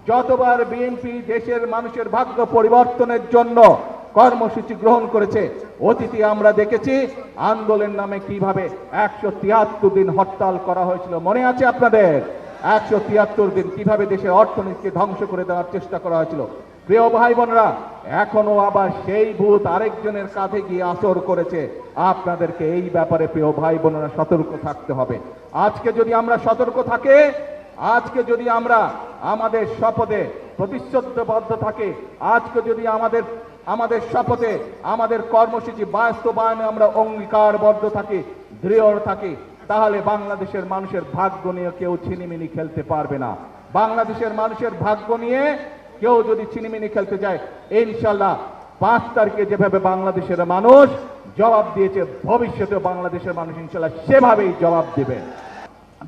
যতবার বিএনপি দেশের মানুষের ভাগ্য পরিবর্তনের জন্য কর্মসূচি গ্রহণ করেছে, অতীতে আমরা দেখেছি আন্দোলনের নামে কিভাবে 173 দিন হরতাল করা হয়েছিল, মনে আছে আপনাদের? 173 দিন কিভাবে দেশের অর্থনীতিকে ধ্বংস করে দেওয়ার চেষ্টা করা হয়েছিল। প্রিয় ভাই বোনেরা, এখনো আবার সেই ভূত আরেকজনের কাঁধে গিয়ে আসর করেছে। আপনাদেরকে এই ব্যাপারে প্রিয় ভাই বোনেরা সতর্ক থাকতে হবে। আজকে যদি আমরা সতর্ক থাকি, আজকে যদি আমরা আমাদের শপথে প্রতিশ্রুতিবদ্ধ থাকি, আজকে যদি আমাদের শপথে আমাদের কর্মসূচি বাস্তবায়নে আমরা অঙ্গীকারবদ্ধ থাকি, দৃঢ় থাকি, তাহলে বাংলাদেশের মানুষের ভাগ্য নিয়ে কেউ ছিনিমিনি খেলতে পারবে না। বাংলাদেশের মানুষের ভাগ্য নিয়ে কেউ যদি ছিনিমিনি খেলতে যায়, ইনশাল্লাহ 5 তারিখে যেভাবে বাংলাদেশের মানুষ জবাব দিয়েছে, ভবিষ্যতে বাংলাদেশের মানুষ ইনশাল্লাহ সেভাবেই জবাব দেবে।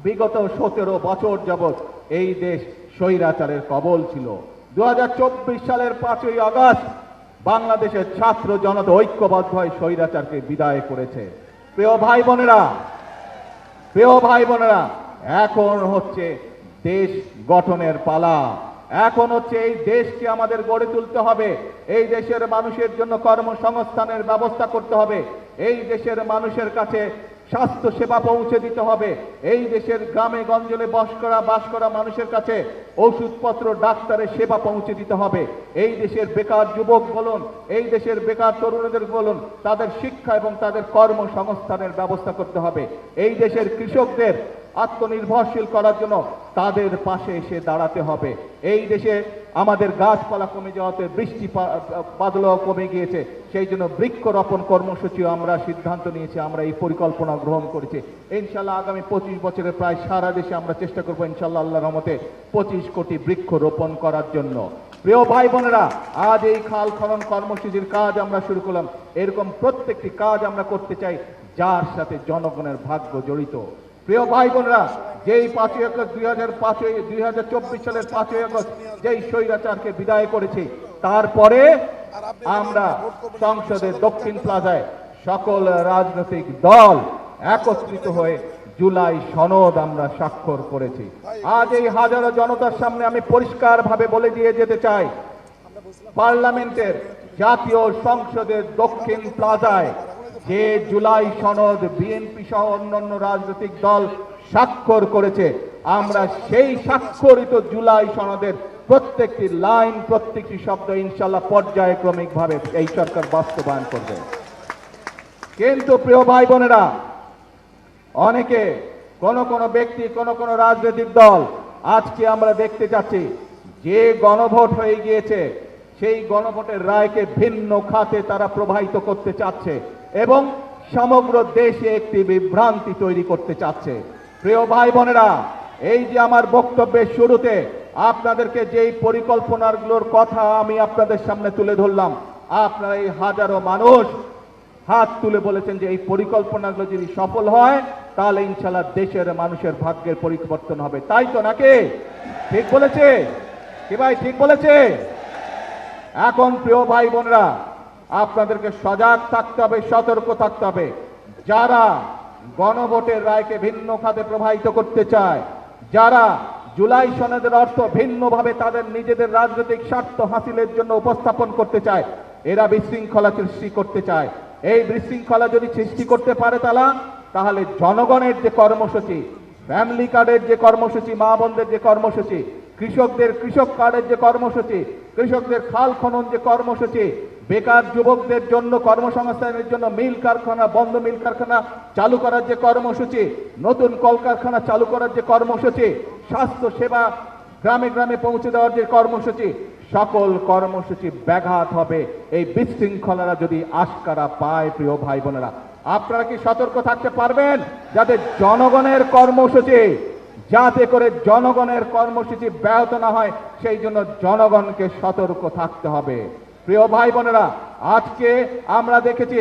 বিগত 17 বছর যাবৎ এই দেশ স্বৈরাচারের কবল ছিল। 2024 সালের 5ই আগস্ট বাংলাদেশের ছাত্র জনতা ঐক্যবদ্ধ হয়ে স্বৈরাচারকে বিদায় করেছে। প্রিয় ভাই বোনেরা, এখন হচ্ছে দেশ গঠনের পালা। এখন হচ্ছে এই দেশকে আমাদের গড়ে তুলতে হবে। এই দেশের মানুষের জন্য কর্মসংস্থানের ব্যবস্থা করতে হবে। এই দেশের মানুষের কাছে স্বাস্থ্য সেবা পৌঁছে দিতে হবে। এই দেশের গ্রামে গঞ্জে বাস করা মানুষের কাছে ওষুধপত্র, ডাক্তারের সেবা পৌঁছে দিতে হবে। এই দেশের বেকার যুবক বলুন, এই দেশের বেকার তরুণদের বলুন, তাদের শিক্ষা এবং তাদের কর্মসংস্থানের ব্যবস্থা করতে হবে। এই দেশের কৃষকদের আত্মনির্ভরশীল করার জন্য তাদের পাশে এসে দাঁড়াতে হবে। এই দেশে আমাদের গাছপালা কমে যাওয়াতে বৃষ্টি বাদলও কমে গিয়েছে, সেই জন্য বৃক্ষরোপণ কর্মসূচিও আমরা সিদ্ধান্ত নিয়েছি, আমরা এই পরিকল্পনা গ্রহণ করেছি। ইনশাল্লাহ আগামী 25 বছরে প্রায় সারা দেশে আমরা চেষ্টা করবো ইনশাল্লাহ আল্লাহর রহমতে 25 কোটি বৃক্ষ রোপণ করার জন্য। প্রিয় ভাই বোনেরা, আজ এই খাল খনন কর্মসূচির কাজ আমরা শুরু করলাম। এরকম প্রত্যেকটি কাজ আমরা করতে চাই যার সাথে জনগণের ভাগ্য জড়িত। প্রিয় ভাই বোনেরা, যেই 5ই আগস্ট 2024 সালের 5ই আগস্ট যেই স্বৈরাচারকে বিদায় করেছি, তারপরে আমরা সংসদের দক্ষিণ প্লাজায় সকল রাজনৈতিক দল একত্রিত হয়ে জুলাই সনদ আমরা স্বাক্ষর করেছি। আজ এই হাজারো জনতার সামনে আমি পরিষ্কারভাবে বলে দিয়ে যেতে চাই, পার্লামেন্টের জাতীয় সংসদের দক্ষিণ প্লাজায় যে জুলাই সনদ বিএনপি সহ অন্যান্য রাজনৈতিক দল স্বাক্ষর করেছে, আমরা সেই স্বাক্ষরিত জুলাই সনদের প্রত্যেকটি লাইন, প্রত্যেকটি শব্দ ইনশাল্লাহ পর্যায়ক্রমিকভাবে এই সরকার বাস্তবায়ন করবে। কিন্তু প্রিয় ভাই বোনেরা, অনেকে কোন ব্যক্তি, কোন রাজনৈতিক দল আজকে আমরা দেখতে যাচ্ছি যে গণভোট হয়ে গিয়েছে, সেই গণভোটের রায়কে ভিন্ন খাতে তারা প্রবাহিত করতে চাচ্ছে এবং সমগ্র দেশে একটি বিভ্রান্তি তৈরি করতে চাচ্ছে। প্রিয় ভাই বোনেরা, এই যে আমার বক্তব্যের শুরুতে আপনাদেরকে যেই পরিকল্পনাগুলোর কথা আমি আপনাদের সামনে তুলে ধরলাম, আপনারা এই হাজারো মানুষ হাত তুলে বলেছেন যে এই পরিকল্পনাগুলো যদি সফল হয় তাহলে ইনশাআল্লাহ দেশের মানুষের ভাগ্যের পরিবর্তন হবে। তাই তো নাকি? ঠিক বলেছে কি ভাই? ঠিক বলেছে? এখন প্রিয় ভাই বোনেরা, আপনাদেরকে সজাগ থাকতে হবে, সতর্ক থাকতে হবে। যারা গণভোটের রায়কে ভিন্ন খাতে প্রবাহিত করতে চায়, যারা জুলাই সনদের অর্থ ভিন্নভাবে তাদের নিজেদের রাজনৈতিক স্বার্থ হাসিলের জন্য উপস্থাপন করতে চায়, এরা বিশৃঙ্খলা সৃষ্টি করতে চায়। এই বিশৃঙ্খলা যদি সৃষ্টি করতে পারে তাহলে জনগণের যে কর্মসূচি, ফ্যামিলি কার্ডের যে কর্মসূচি, মা বোনদের যে কর্মসূচি, কৃষকদের কৃষক কার্ডের যে কর্মসূচি, কৃষকদের খাল খনন যে কর্মসূচি, বেকার যুবকদের জন্য কর্মসংস্থানের জন্য মিল কারখানা, বন্ধ মিল কারখানা চালু করার যে কর্মসূচি, নতুন কলকারখানা চালু করার যে কর্মসূচি, স্বাস্থ্য সেবা গ্রামে গ্রামে পৌঁছে দেওয়ার যে কর্মসূচি, সকল কর্মসূচি ব্যাঘাত হবে এই বিশৃঙ্খলারা যদি আশকারা পায়। প্রিয় ভাই বোনেরা, আপনারা কি সতর্ক থাকতে পারবেন যাতে জনগণের কর্মসূচি, যাতে করে জনগণের কর্মসূচি ব্যাহত না হয়? সেই জন্য জনগণকে সতর্ক থাকতে হবে। প্রিয় ভাই বোনেরা, আজকে আমরা দেখেছি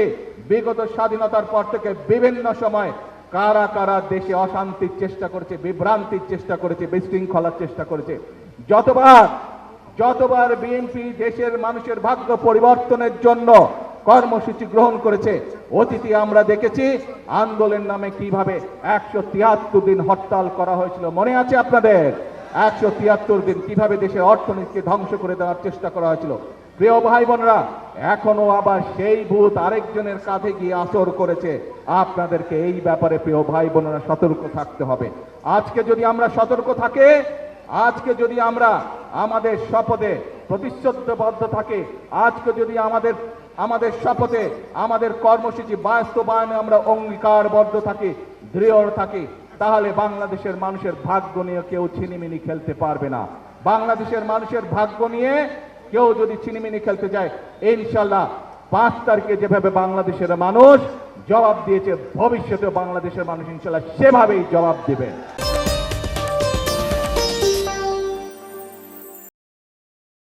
বিগত স্বাধীনতার পর থেকে বিভিন্ন সময় কারা কারা দেশে অশান্তির চেষ্টা করেছে, বিভ্রান্তির চেষ্টা করেছে, বিশৃঙ্খলার চেষ্টা করেছে। যতবার বিএনপি দেশের মানুষের ভাগ্য পরিবর্তনের জন্য কর্মসূচি গ্রহণ করেছে, অতীতে আমরা দেখেছি আন্দোলনের নামে কিভাবে 173 দিন হরতাল করা হয়েছিল, মনে আছে আপনাদের? 173 দিন কিভাবে দেশের অর্থনীতিকে ধ্বংস করে দেওয়ার চেষ্টা করা হয়েছিল। প্রিয় ভাই বোনেরা, এখনো আবার সেই ভূত আরেকজনের কাঁধে গিয়ে আসর করেছে। আপনাদেরকে এই ব্যাপারে প্রিয় ভাই বোনেরা সতর্ক থাকতে হবে। আজকে যদি আমরা সতর্ক থাকি, আজকে যদি আমরা আমাদের শপথে প্রতিশ্রুতিবদ্ধ থাকি, আজকে যদি আমাদের শপথে আমাদের কর্মসূচি বাস্তবায়নে আমরা অঙ্গীকারবদ্ধ থাকি, দৃঢ় থাকি, তাহলে বাংলাদেশের মানুষের ভাগ্য নিয়ে কেউ ছিনিমিনি খেলতে পারবে না। বাংলাদেশের মানুষের ভাগ্য নিয়ে কেউ যদি ছিনিমিনি খেলতে যায়, ইনশাল্লাহ 5 তারিখে যেভাবে বাংলাদেশের মানুষ জবাব দিয়েছে, ভবিষ্যতে বাংলাদেশের মানুষ ইনশাল্লাহ সেভাবেই জবাব দেবে।